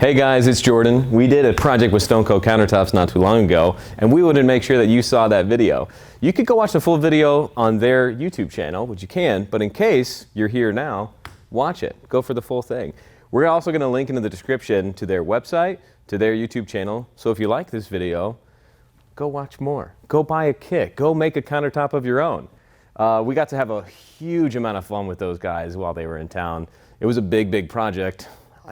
Hey guys, it's Jordan. We did a project with Stone Cold Countertops not too long ago, and we wanted to make sure that you saw that video. You could go watch the full video on their YouTube channel, which you can, but in case you're here now, watch it. Go for the full thing. We're also going to link in the description to their website, to their YouTube channel, so if you like this video, go watch more. Go buy a kit. Go make a countertop of your own. We got to have a huge amount of fun with those guys while they were in town. It was a big project.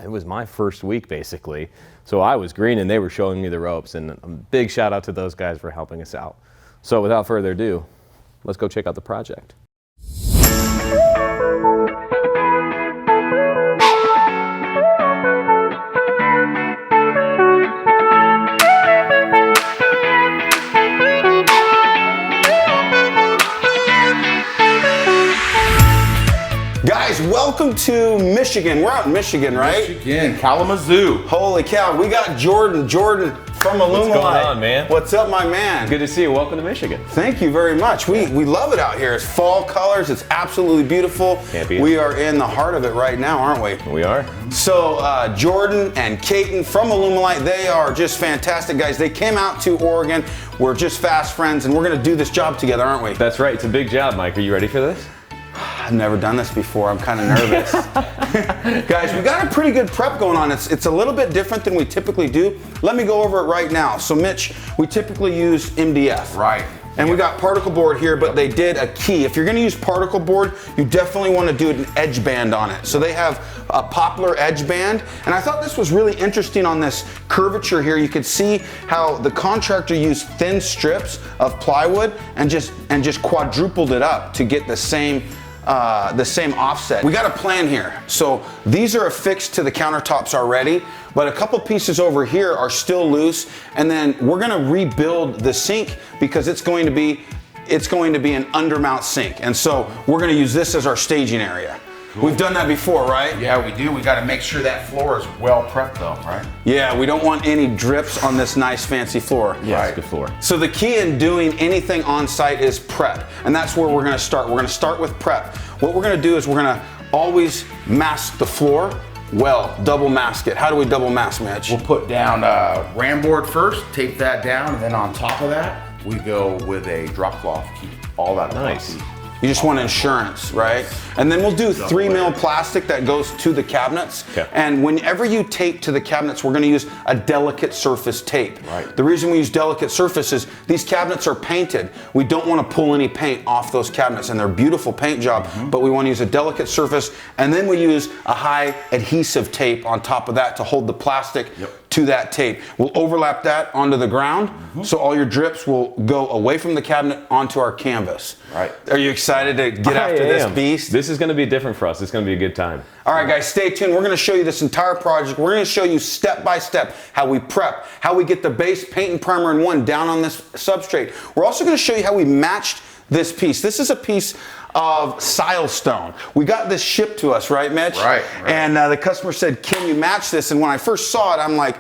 It was my first week, basically. So I was green and they were showing me the ropes, and a big shout out to those guys for helping us out. So without further ado, let's go check out the project. Guys, welcome to Michigan. We're out in Michigan, right? Michigan, Kalamazoo. Holy cow, we got Jordan from Illumilite. What's going on, man? What's up, my man? Good to see you. Welcome to Michigan. Thank you very much. We love it out here. It's fall colors. It's absolutely beautiful. Can't beat it. We are in the heart of it right now, aren't we? We are. So Jordan and Kaiten from Illumilite, they are just fantastic guys. They came out to Oregon. We're just fast friends, and we're going to do this job together, aren't we? That's right. It's a big job, Mike. Are you ready for this? I've never done this before. I'm kind of nervous. Guys, we got a pretty good prep going on. It's a little bit different than we typically do. Let me go over it right now. So Mitch, we typically use MDF. Right. And we got particle board here, but they did a key. If you're gonna use particle board, you definitely wanna do an edge band on it. So they have a poplar edge band. And I thought this was really interesting on this curvature here. You could see how the contractor used thin strips of plywood and just quadrupled it up to get the same offset. We got a plan here. So these are affixed to the countertops already, but a couple pieces over here are still loose. And then we're gonna rebuild the sink because it's going to be an undermount sink. And so we're gonna use this as our staging area. Cool. We've done that before, right? Yeah, we do. We got to make sure that floor is well prepped though, right? Yeah, we don't want any drips on this nice fancy floor. Yeah, Right. it's a good floor. So the key in doing anything on site is prep, and that's where we're gonna start. We're gonna start with prep. What we're gonna do is we're gonna always mask the floor. Well, double mask it. How do we double mask, Mitch? We'll put down ram board first, tape that down, and then on top of that, we go with a drop cloth. Keep all that Nice. epoxy. You just want insurance, right? And then we'll do 3mm plastic that goes to the cabinets. Okay. And whenever you tape to the cabinets, we're gonna use a delicate surface tape. Right. The reason we use delicate surface is these cabinets are painted. We don't wanna pull any paint off those cabinets, and they're a beautiful paint job, but we wanna use a delicate surface, and then we use a high adhesive tape on top of that to hold the plastic to that tape. We'll overlap that onto the ground, so all your drips will go away from the cabinet onto our canvas. Right. Are you excited to get after this beast? This is going to be different for us. It's going to be a good time. All right, guys, stay tuned. We're going to show you this entire project. We're going to show you step by step how we prep, how we get the base paint and primer in one down on this substrate. We're also going to show you how we matched this piece. This is a piece of silestone. We got this shipped to us, right, Mitch? Right. And the customer said, "Can you match this?" And when I first saw it, I'm like,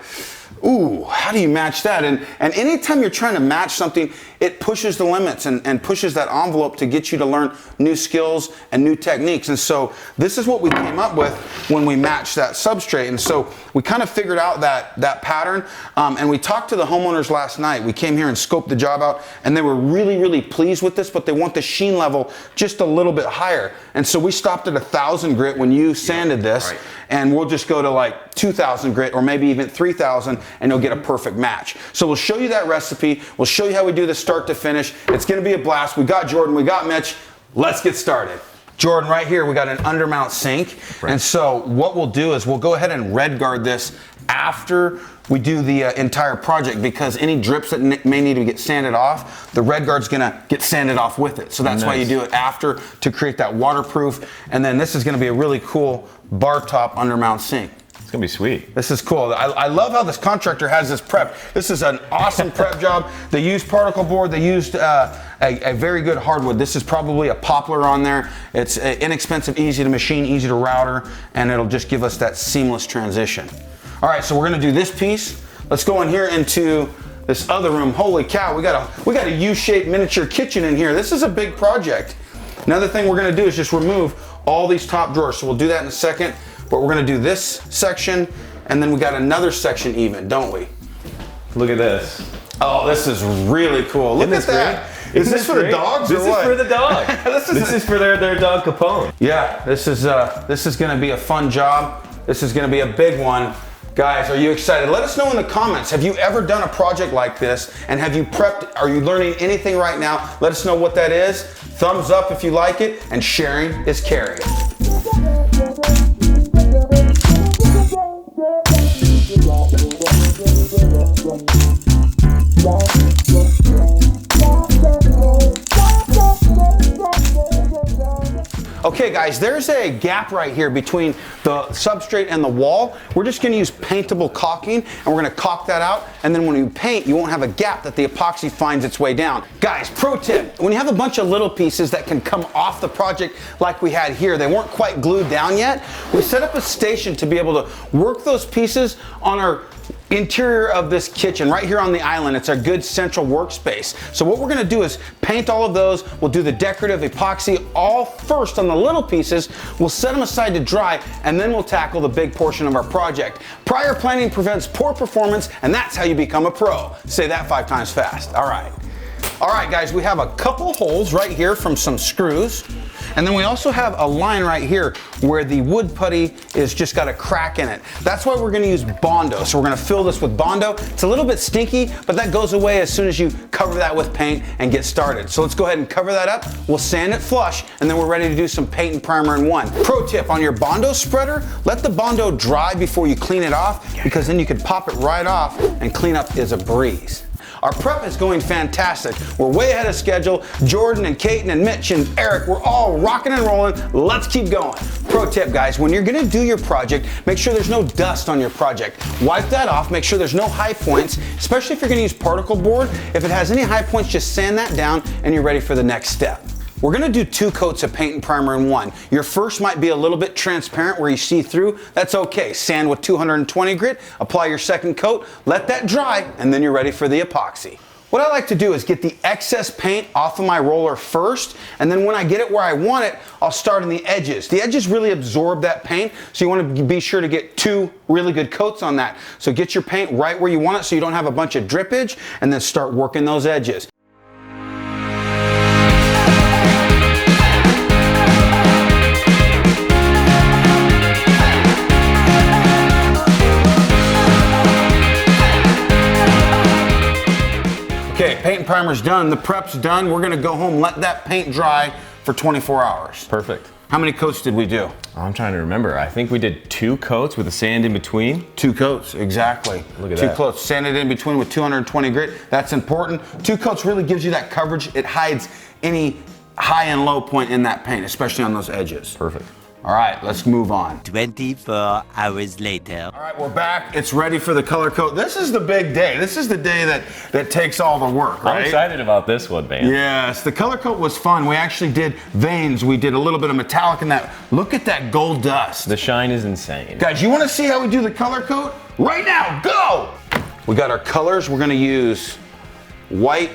ooh, how do you match that? And anytime you're trying to match something, it pushes the limits and pushes that envelope to get you to learn new skills and new techniques. And so this is what we came up with when we matched that substrate. And so we kind of figured out that pattern. And we talked to the homeowners last night. We came here and scoped the job out, and they were really pleased with this, but they want the sheen level just a little bit higher. And so we stopped at 1,000 grit when you sanded this. Right. And we'll just go to like 2,000 grit or maybe even 3,000, and you'll get a perfect match. So we'll show you that recipe. We'll show you how we do this start to finish. It's gonna be a blast. We got Jordan, we got Mitch. Let's get started. Jordan, right here, we got an undermount sink. Right. And so what we'll do is we'll go ahead and red guard this after we do the entire project, because any drips that may need to get sanded off, the red guard's gonna get sanded off with it. So that's why you do it after, to create that waterproof. And then this is gonna be a really cool bar top undermount sink. It's going to be sweet. This is cool. I love how this contractor has this prep. This is an awesome prep job. They used particle board. They used a very good hardwood. This is probably a poplar on there. It's inexpensive, easy to machine, easy to router, and it'll just give us that seamless transition. All right, so we're gonna do this piece. Let's go in here into this other room. Holy cow, we got a U-shaped miniature kitchen in here. This is a big project. Another thing we're gonna do is just remove all these top drawers. So we'll do that in a second, but we're gonna do this section and then we got another section even, don't we? Look at this. Oh, this is really cool. Look at that. Is this for the dogs or what? This is for the dog. This is for their dog Capone. Yeah, this is going to be a fun job. This is going to be a big one. Guys, are you excited? Let us know in the comments. Have you ever done a project like this? And have you prepped? Are you learning anything right now? Let us know what that is. Thumbs up if you like it, and sharing is caring. Okay guys, there's a gap right here between the substrate and the wall. We're just gonna use paintable caulking, and we're gonna caulk that out, and then when you paint, you won't have a gap that the epoxy finds its way down. Guys, pro tip, when you have a bunch of little pieces that can come off the project like we had here, they weren't quite glued down yet, we set up a station to be able to work those pieces on our interior of this kitchen right here on the island. It's our good central workspace. So what we're gonna do is paint all of those. We'll do the decorative epoxy all first on the little pieces. We'll set them aside to dry, and then we'll tackle the big portion of our project. Prior planning prevents poor performance, and that's how you become a pro. Say that 5 times fast. All right. All right, guys, we have a couple holes right here from some screws. And then we also have a line right here where the wood putty is just got a crack in it. That's why we're gonna use Bondo. So we're gonna fill this with Bondo. It's a little bit stinky, but that goes away as soon as you cover that with paint and get started. So let's go ahead and cover that up. We'll sand it flush, and then we're ready to do some paint and primer in one. Pro tip, on your Bondo spreader, let the Bondo dry before you clean it off, because then you can pop it right off and clean up is a breeze. Our prep is going fantastic. We're way ahead of schedule. Jordan and Kaiten and Mitch and Eric, we're all rocking and rolling. Let's keep going. Pro tip, guys, when you're gonna do your project, make sure there's no dust on your project. Wipe that off, make sure there's no high points, especially if you're gonna use particle board. If it has any high points, just sand that down and you're ready for the next step. We're gonna do 2 coats of paint and primer in one. Your first might be a little bit transparent where you see through. That's okay. Sand with 220 grit, apply your second coat, let that dry, and then you're ready for the epoxy. What I like to do is get the excess paint off of my roller first, and then when I get it where I want it, I'll start on the edges. The edges really absorb that paint, so you want to be sure to get 2 really good coats on that. So get your paint right where you want it so you don't have a bunch of drippage, and then start working those edges. Okay, paint and primer's done, the prep's done. We're gonna go home, let that paint dry for 24 hours. Perfect. How many coats did we do? I'm trying to remember. I think we did 2 coats with the sand in between. 2 coats, exactly. Look at 2 that. coats, sanded in between with 220 grit. That's important. 2 coats really gives you that coverage. It hides any high and low point in that paint, especially on those edges. Perfect. All right, let's move on. 24 hours later. All right, we're back. It's ready for the color coat. This is the big day. This is the day that takes all the work, right? I'm excited about this one, man. Yes, the color coat was fun. We actually did veins. We did a little bit of metallic in that. Look at that gold dust. The shine is insane. Guys, you want to see how we do the color coat? Right now, go! We got our colors. We're going to use white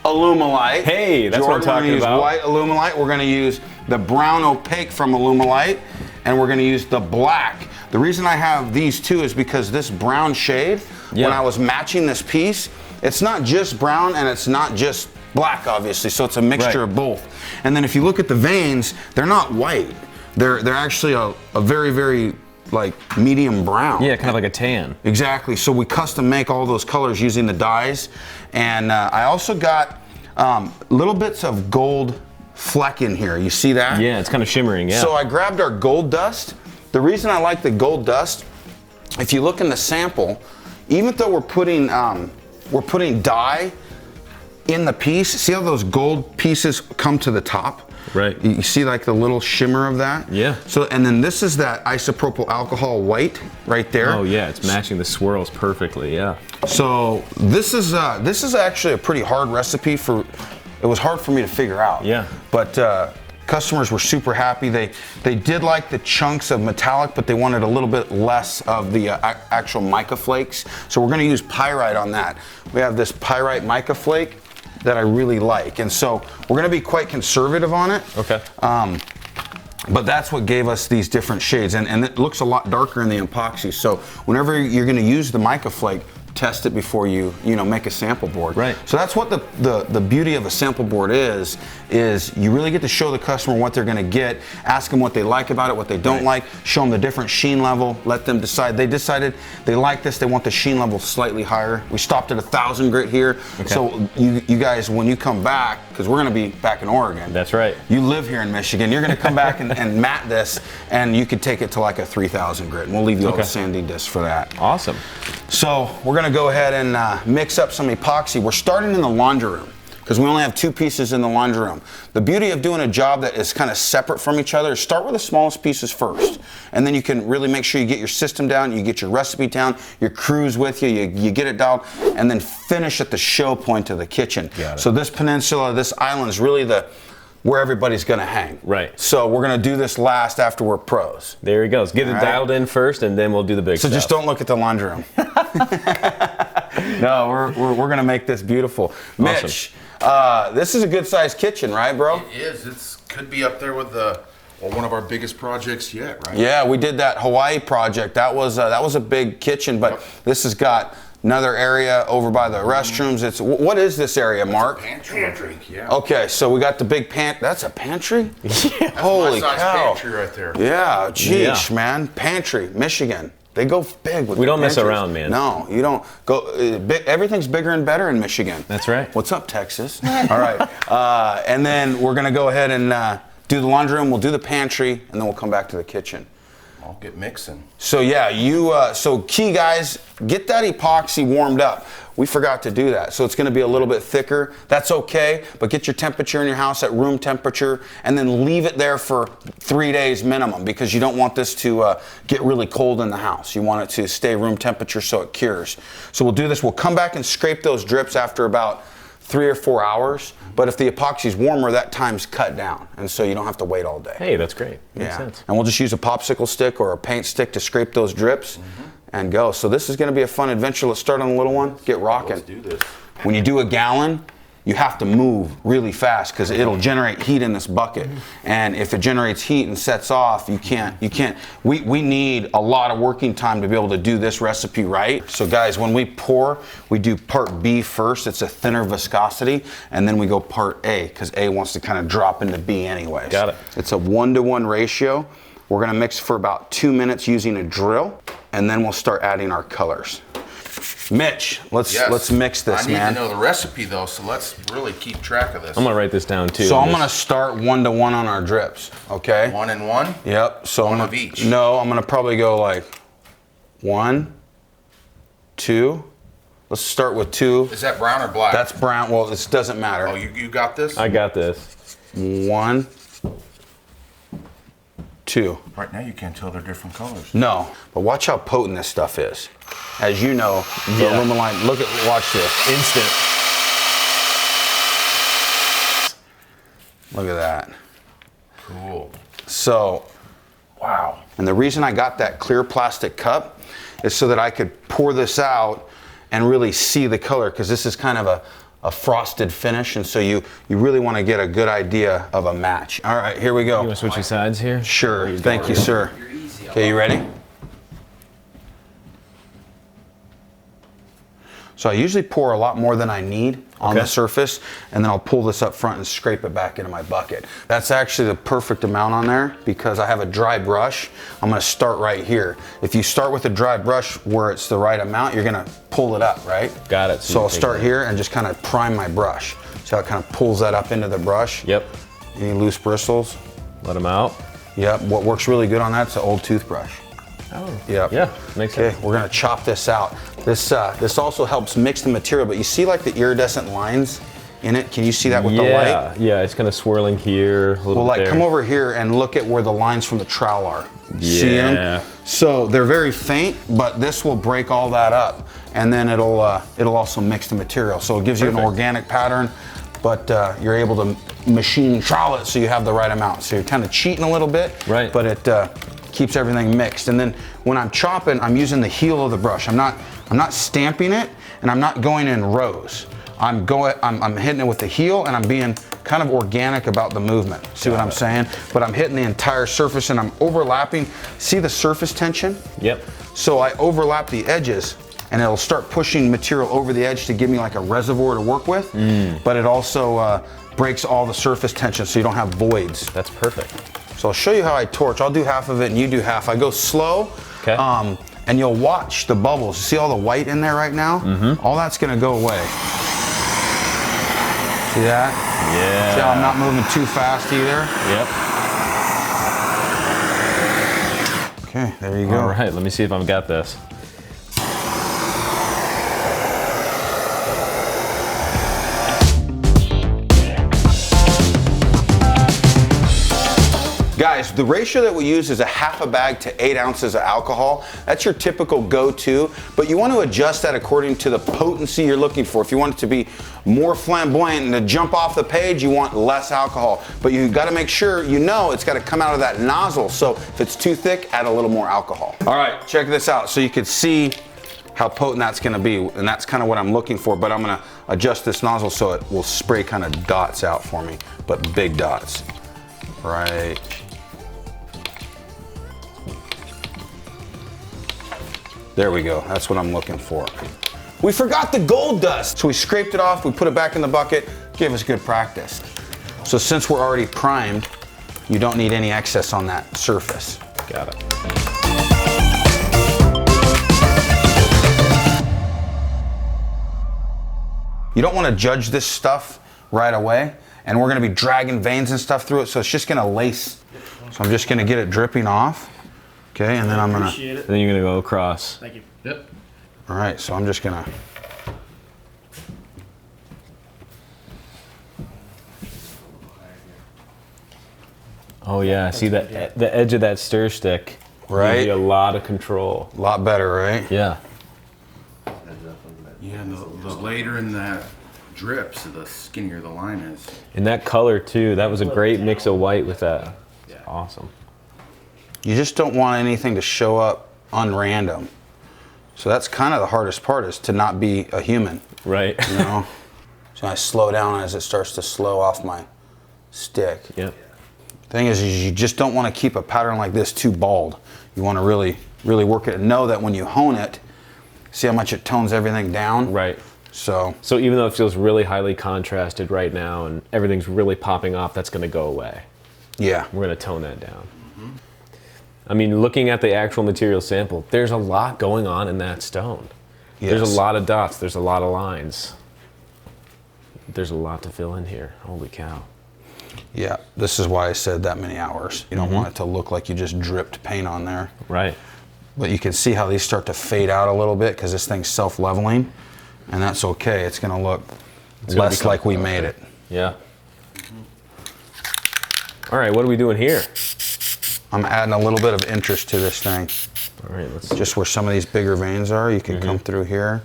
Alumilite. Hey, that's what I'm talking We're about. going to use white Alumilite. We're going to use the brown opaque from Alumilite, and we're going to use the black. The reason I have these 2 is because this brown shade, when I was matching this piece, it's not just brown and it's not just black, obviously, so it's a mixture of both. And then if you look at the veins, they're not white. They're actually a very, very like medium brown. Yeah, kind of like a tan. Exactly. So we custom make all those colors using the dyes, and I also got little bits of gold fleck in here. You see that? Yeah, it's kind of shimmering, yeah. So I grabbed our gold dust. The reason I like the gold dust, if you look in the sample, even though we're putting dye in the piece, see how those gold pieces come to the top? Right. You see like the little shimmer of that? Yeah. So, and then this is that isopropyl alcohol white right there. Oh yeah, it's matching the swirls perfectly, yeah. So this is actually a pretty hard recipe for. It was hard for me to figure out. Yeah. But customers were super happy. They did like the chunks of metallic, but they wanted a little bit less of the actual mica flakes. So we're going to use pyrite on that. We have this pyrite mica flake that I really like, and so we're going to be quite conservative on it. Okay. But that's what gave us these different shades, and it looks a lot darker in the epoxy. So whenever you're going to use the mica flake, test it before you make a sample board. Right. So that's what the beauty of a sample board is you really get to show the customer what they're going to get, ask them what they like about it, what they don't like, show them the different sheen level, let them decide. They decided they like this, they want the sheen level slightly higher. We stopped at 1,000 grit here. Okay. So you guys, when you come back, because we're going to be back in Oregon. That's right. You live here in Michigan. You're going to come back and mat this, and you could take it to like a 3,000 grit. And we'll leave you all the sanding discs for that. Awesome. So we're going to go ahead and mix up some epoxy. We're starting in the laundry room because we only have 2 pieces in the laundry room. The beauty of doing a job that is kind of separate from each other is start with the smallest pieces first. And then you can really make sure you get your system down, you get your recipe down, your crew's with you, you get it down, and then finish at the show point of the kitchen. Got it. So this peninsula, this island is really where everybody's going to hang. Right. So we're going to do this last after we're pros. There he goes. Get it All right. dialed in first, and then we'll do the big So stuff. just don't look at the laundry room. No, we're gonna make this beautiful. Mitch, this is a good sized kitchen, right, bro? It is. It's could be up there with one of our biggest projects yet, right? Yeah, we did that Hawaii project. That was a big kitchen, but this has got another area over by the restrooms. What is this area, Mark? Pantry. Yeah. Okay, so we got the big That's a pantry? Yeah. Holy My size cow! pantry right there. Yeah, geez, Yeah. man, pantry, Michigan. They go big with We the don't mess pantries. around, man. No, you don't go. Everything's bigger and better in Michigan. That's right. What's up, Texas? All right, and then we're gonna go ahead and do the laundry room. We'll do the pantry, and then we'll come back to the kitchen. I'll get mixing. So yeah, so key guys, get that epoxy warmed up. We forgot to do that. So it's gonna be a little bit thicker. That's okay, but get your temperature in your house at room temperature and then leave it there for 3 days minimum because you don't want this to get really cold in the house. You want it to stay room temperature so it cures. So we'll do this, we'll come back and scrape those drips after about 3 or 4 hours. But if the epoxy's warmer, that time's cut down. And so you don't have to wait all day. Hey, that's great. Makes sense. And we'll just use a popsicle stick or a paint stick to scrape those drips and go. So this is going to be a fun adventure. Let's start on the little one. Get rocking. Let's do this. When you do a gallon, you have to move really fast because it'll generate heat in this bucket. And if it generates heat and sets off, you can't. We need a lot of working time to be able to do this recipe right. So guys, when we pour, we do part B first. It's a thinner viscosity. And then we go part A because A wants to kind of drop into B anyways. Got it. It's a 1-to-1 ratio. We're gonna mix for about 2 minutes using a drill. And then we'll start adding our colors. Mitch, let's mix this, man. I need to know the recipe though, so let's really keep track of this. I'm gonna write this down too. So I'm gonna start 1-to-1 on our drips, okay? 1 and 1? Yep. So One I'm of each. No, I'm gonna probably go like 1, 2. Let's start with 2. Is that brown or black? That's brown. Well, this doesn't matter. Oh, you got this? I got this. 1, 2. Right now you can't tell they're different colors. No, but watch how potent this stuff is. As you know, the Yeah. Lumaline. Watch this. Instant. Look at that. Cool. So, Wow. and the reason I got that clear plastic cup is so that I could pour this out and really see the color, because this is kind of a frosted finish, and so you really want to get a good idea of a match. All right, here we You go. want to switch your sides here? Sure, thank you, sir. Okay, you ready? So I usually pour a lot more than I need on Okay. the surface, and then I'll pull this up front and scrape it back into my bucket. That's actually the perfect amount on there because I have a dry brush. I'm gonna start right here. If you start with a dry brush where it's the right amount, you're gonna pull it up, right? Got it. So I'll you take start that. here and just kind of prime my brush. So it kind of pulls that up into the brush. Yep. Any loose bristles? Let them out. Yep, what works really good on that's an old toothbrush. Oh. Yep. Yeah, makes Okay, sense. we're gonna chop this out. This also helps mix the material, but you see like the iridescent lines in it? Can you see that with the light? Yeah, it's kind of swirling here, a little Well, bit like there. come over here and look at where the lines from the trowel are. See Yeah. them? So they're very faint, but this will break all that up, and then it'll also mix the material. So it gives you an Perfect. organic pattern, but you're able to machine trowel it so you have the right amount. So you're kind of cheating a little bit, Right. but it keeps everything mixed. And then when I'm chopping, I'm using the heel of the brush. I'm not stamping it, and I'm not going in rows. I'm hitting it with the heel, and I'm being kind of organic about the movement. See what I'm saying? But I'm hitting the entire surface, and I'm overlapping. See the surface tension? Yep. So I overlap the edges, and it'll start pushing material over the edge to give me like a reservoir to work with. But it also breaks all the surface tension, so you don't have voids. That's perfect. So I'll show you how I torch. I'll do half of it, and you do half. I go slow. Okay. And you'll watch the bubbles. See all the white in there right now? All that's gonna go away. See that? Yeah. See how I'm not moving too fast either? Yep. Okay, there you go. All right, let me see if I've got this. Guys, the ratio that we use is a half a bag to 8 ounces of alcohol. That's your typical go-to, but you want to adjust that according to the potency you're looking for. If you want it to be more flamboyant and to jump off the page, you want less alcohol. But you got to make sure you know it's got to come out of that nozzle. So if it's too thick, add a little more alcohol. All right, check this out. So you can see how potent that's going to be, and that's kind of what I'm looking for. But I'm going to adjust this nozzle so it will spray kind of dots out for me, but big dots. Right. There we go, that's what I'm looking for. We forgot the gold dust. So we scraped it off, we put it back in the bucket, gave us good practice. So since we're already primed, you don't need any excess on that surface. Got it. You don't want to judge this stuff right away, and we're going to be dragging veins and stuff through it, so it's just going to lace. So I'm just going to get it dripping off. Okay, and then I'm gonna. Then you're gonna go across. Thank you. Yep. All right, so I'm just gonna. Oh yeah, see that the edge of that stir stick. Right. Gives you a lot of control. A lot better, right? Yeah. Yeah, and the later in that drips, the skinnier the line is. And that color too. That was a great mix of white with that. It's awesome. You just don't want anything to show up unrandom. So that's kind of the hardest part, is to not be a human. Right. You know? So I slow down as it starts to slow off my stick. Yep. Thing is you just don't want to keep a pattern like this too bald. You want to really, really work it and know that when you hone it, see how much it tones everything down? Right. So even though it feels really highly contrasted right now and everything's really popping off, that's gonna go away. yeah. We're gonna tone that down. I mean, looking at the actual material sample, there's a lot going on in that stone. Yes. There's a lot of dots, there's a lot of lines. There's a lot to fill in here, holy cow. Yeah, this is why I said that many hours. You don't want it to look like you just dripped paint on there. Right. But you can see how these start to fade out a little bit because this thing's self-leveling, and that's okay. It's gonna look less like we made it. Yeah. All right, what are we doing here? I'm adding a little bit of interest to this thing. All right, let's Just where some of these bigger veins are, you can come through here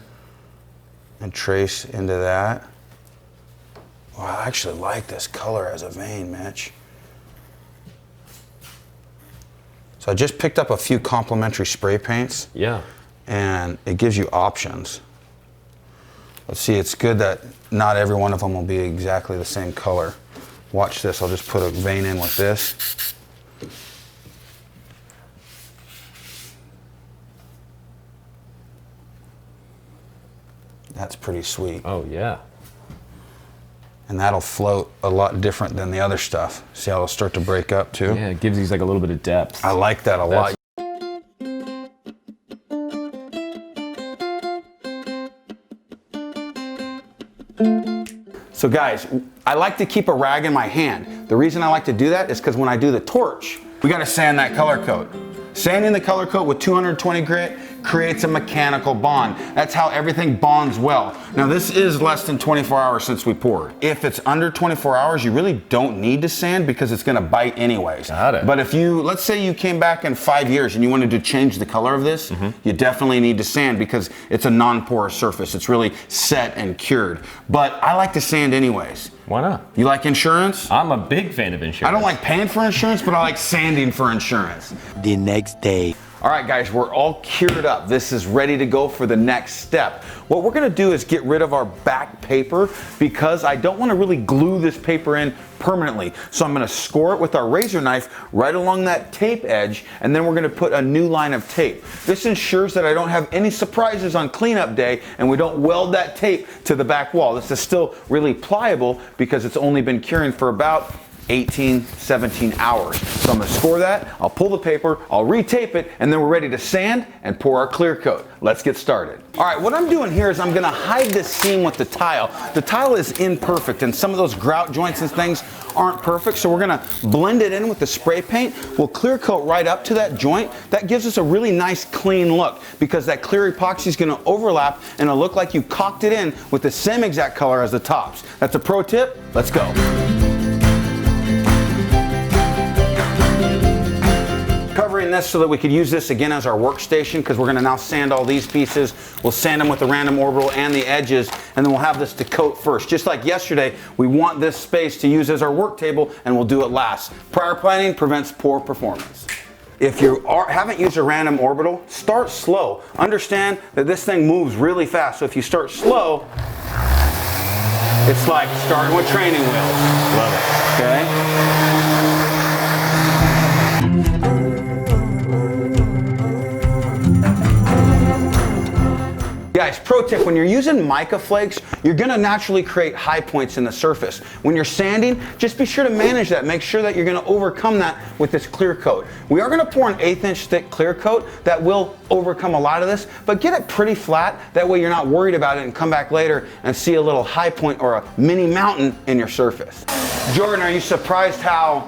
and trace into that. Well, I actually like this color as a vein, Mitch. So I just picked up a few complementary spray paints, Yeah. and it gives you options. Let's see, it's good that not every one of them will be exactly the same color. Watch this, I'll just put a vein in with this. That's pretty sweet. Oh yeah. And that'll float a lot different than the other stuff. See how it'll start to break up too? Yeah, it gives these like a little bit of depth. I like that a lot. So guys, I like to keep a rag in my hand. The reason I like to do that is because when I do the torch, we gotta sand that color coat. Sanding the color coat with 220 grit creates a mechanical bond. That's how everything bonds well. Now this is less than 24 hours since we poured. If it's under 24 hours, you really don't need to sand because it's gonna bite anyways. Got it. But if you, let's say you came back in 5 years and you wanted to change the color of this, you definitely need to sand because it's a non-porous surface. It's really set and cured. But I like to sand anyways. Why not? You like insurance? I'm a big fan of insurance. I don't like paying for insurance, but I like sanding for insurance. The next day. All right, guys, we're all cured up. This is ready to go for the next step. What we're gonna do is get rid of our back paper because I don't wanna really glue this paper in permanently. So I'm gonna score it with our razor knife right along that tape edge, and then we're gonna put a new line of tape. This ensures that I don't have any surprises on cleanup day and we don't weld that tape to the back wall. This is still really pliable because it's only been curing for about 18, 17 hours. So I'm gonna score that, I'll pull the paper, I'll retape it, and then we're ready to sand and pour our clear coat. Let's get started. All right, what I'm doing here is I'm gonna hide this seam with the tile. The tile is imperfect and some of those grout joints and things aren't perfect, so we're gonna blend it in with the spray paint. We'll clear coat right up to that joint. That gives us a really nice clean look because that clear epoxy is gonna overlap and it'll look like you caulked it in with the same exact color as the tops. That's a pro tip, let's go. Covering this so that we could use this again as our workstation because we're gonna now sand all these pieces. We'll sand them with the random orbital and the edges, and then we'll have this to coat first. Just like yesterday, we want this space to use as our work table, and we'll do it last. Prior planning prevents poor performance. If you haven't used a random orbital, start slow. Understand that this thing moves really fast, so if you start slow, it's like starting with training wheels. Love it. Okay? Guys, pro tip, when you're using mica flakes, you're gonna naturally create high points in the surface. When you're sanding, just be sure to manage that. Make sure that you're gonna overcome that with this clear coat. We are gonna pour an 1/8 inch thick clear coat that will overcome a lot of this, but get it pretty flat. That way you're not worried about it and come back later and see a little high point or a mini mountain in your surface. Jordan, are you surprised how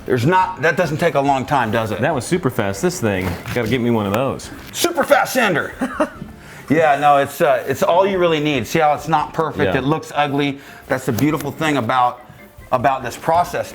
that doesn't take a long time, does it? That was super fast. This thing, gotta get me one of those. Super fast sander. Yeah, no, it's all you really need. See how it's not perfect? Yeah. It looks ugly. That's the beautiful thing about this process.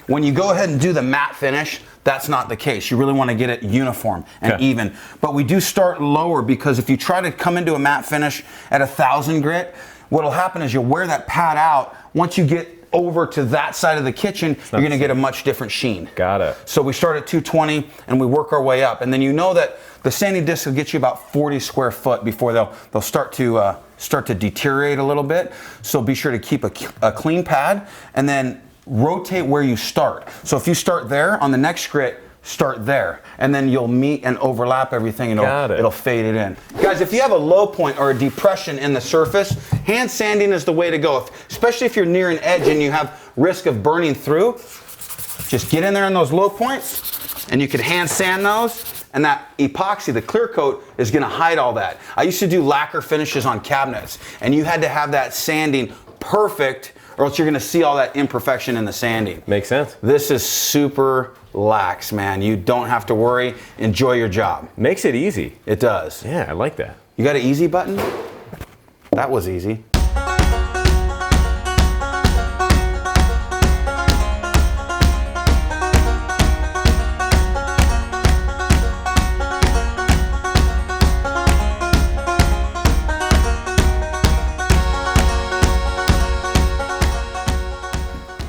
When you go ahead and do the matte finish, that's not the case. You really want to get it uniform and even. But we do start lower because if you try to come into a matte finish at 1,000 grit, what'll happen is you'll wear that pad out. Once you get over to that side of the kitchen, you're gonna get a much different sheen. Got it. So we start at 220 and we work our way up. And then you know that the sanding disc will get you about 40 square foot before they'll start to deteriorate a little bit. So be sure to keep a clean pad and then rotate where you start. So if you start there, on the next grit, start there, and then you'll meet and overlap everything and it'll fade it in. Guys, if you have a low point or a depression in the surface, hand sanding is the way to go, especially if you're near an edge and you have risk of burning through. Just get in there in those low points and you can hand sand those, and that epoxy, the clear coat, is gonna hide all that. I used to do lacquer finishes on cabinets, and you had to have that sanding perfect or else you're gonna see all that imperfection in the sanding. Makes sense. This is super lax, man. You don't have to worry. Enjoy your job. Makes it easy. It does. Yeah, I like that. You got an easy button? That was easy.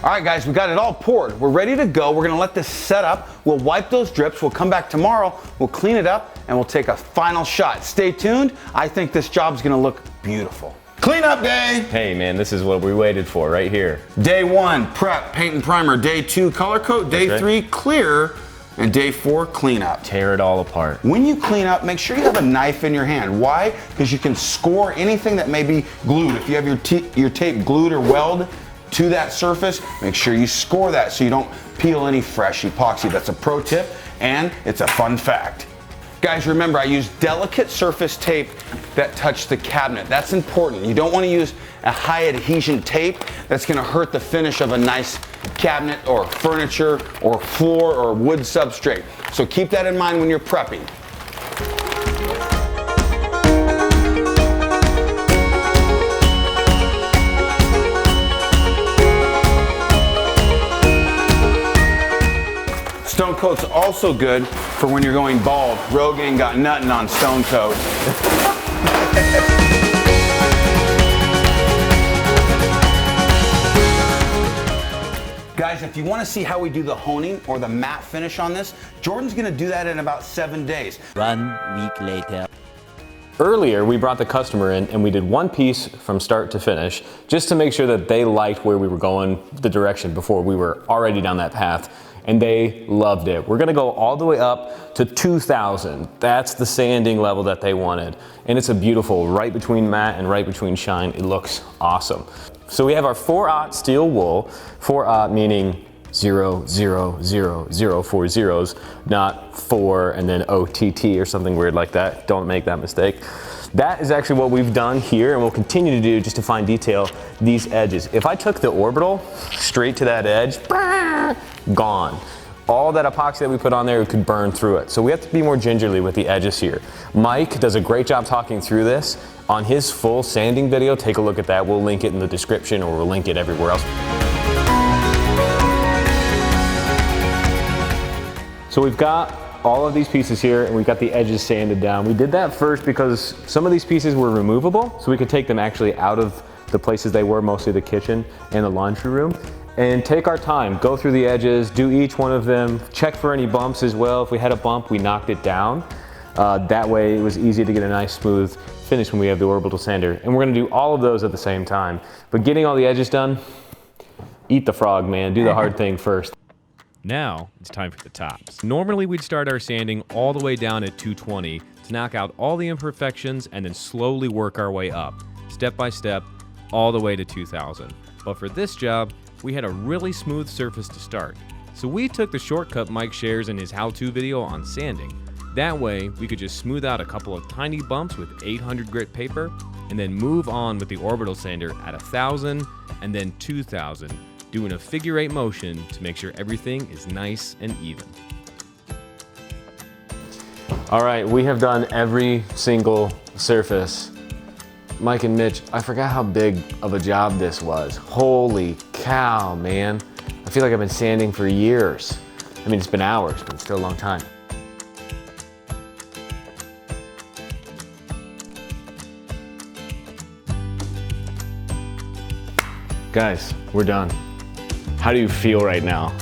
All right, guys, we got it all poured. We're ready to go. We're gonna let this set up. We'll wipe those drips. We'll come back tomorrow. We'll clean it up and we'll take a final shot. Stay tuned. I think this job's gonna look beautiful. Cleanup day. Hey man, this is what we waited for right here. Day 1, prep, paint and primer. Day 2, color coat. Day 3, clear. And day 4, cleanup. Tear it all apart. When you clean up, make sure you have a knife in your hand. Why? Because you can score anything that may be glued. If you have your tape glued or welded to that surface, make sure you score that so you don't peel any fresh epoxy. That's a pro tip, and it's a fun fact. Guys, remember, I use delicate surface tape that touch the cabinet. That's important. You don't want to use a high adhesion tape that's going to hurt the finish of a nice cabinet or furniture or floor or wood substrate. So keep that in mind when you're prepping. Stone Coat's also good for when you're going bald. Rogue ain't got nothing on Stone Coat. Guys, if you want to see how we do the honing or the matte finish on this, Jordan's going to do that in about 7 days. 1 week later. Earlier, we brought the customer in and we did one piece from start to finish just to make sure that they liked where we were going, the direction before we were already down that path, and they loved it. We're gonna go all the way up to 2,000. That's the sanding level that they wanted. And it's a beautiful, right between matte and right between shine. It looks awesome. So we have our 4/0 steel wool, 4/0 meaning 0, 0, 0, 0, 4 zeros, not 4 and then OTT or something weird like that. Don't make that mistake. That is actually what we've done here and we'll continue to do just to fine detail these edges. If I took the orbital straight to that edge, gone. All that epoxy that we put on there, it could burn through it. So we have to be more gingerly with the edges here. Mike does a great job talking through this. On his full sanding video, take a look at that. We'll link it in the description or we'll link it everywhere else. So we've got all of these pieces here and we've got the edges sanded down. We did that first because some of these pieces were removable, so we could take them actually out of the places they were, mostly the kitchen and the laundry room, and take our time, go through the edges, do each one of them, check for any bumps as well. If we had a bump, we knocked it down. That way it was easy to get a nice smooth finish when we have the orbital sander. And we're gonna do all of those at the same time. But getting all the edges done, eat the frog, man. Do the hard thing first. Now it's time for the tops. Normally we'd start our sanding all the way down at 220 to knock out all the imperfections and then slowly work our way up, step by step, all the way to 2000. But for this job, we had a really smooth surface to start. So we took the shortcut Mike shares in his how-to video on sanding. That way, we could just smooth out a couple of tiny bumps with 800 grit paper and then move on with the orbital sander at 1,000 and then 2,000. Doing a figure 8 motion to make sure everything is nice and even. All right, we have done every single surface. Mike and Mitch, I forgot how big of a job this was. Holy cow, man. I feel like I've been sanding for years. I mean, it's been hours, but it's still a long time. Guys, we're done. How do you feel right now?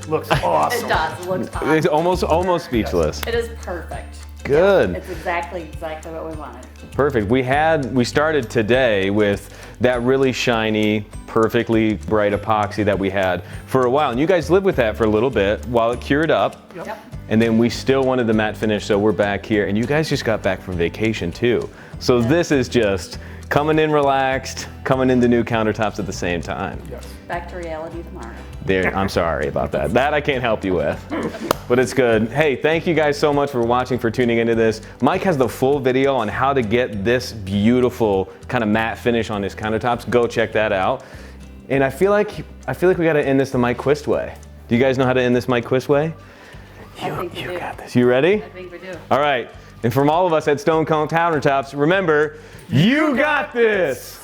Looks awesome. It does. It looks awesome. It's almost speechless. It is perfect. Good. Yeah, it's exactly what we wanted. Perfect. We started today with that really shiny, perfectly bright epoxy that we had for a while. And you guys lived with that for a little bit while it cured up. Yep. And then we still wanted the matte finish, so we're back here. And you guys just got back from vacation too. So this is just coming in relaxed, coming into new countertops at the same time. Yes. Back to reality tomorrow. There, I'm sorry about that. That I can't help you with, but it's good. Hey, thank you guys so much for watching, for tuning into this. Mike has the full video on how to get this beautiful kind of matte finish on his countertops. Go check that out. And I feel like we got to end this the Mike Quist way. Do you guys know how to end this Mike Quist way? I think we do. Got this. You ready? I think we do. All right. And from all of us at Stone Cold Countertops, remember, you got this.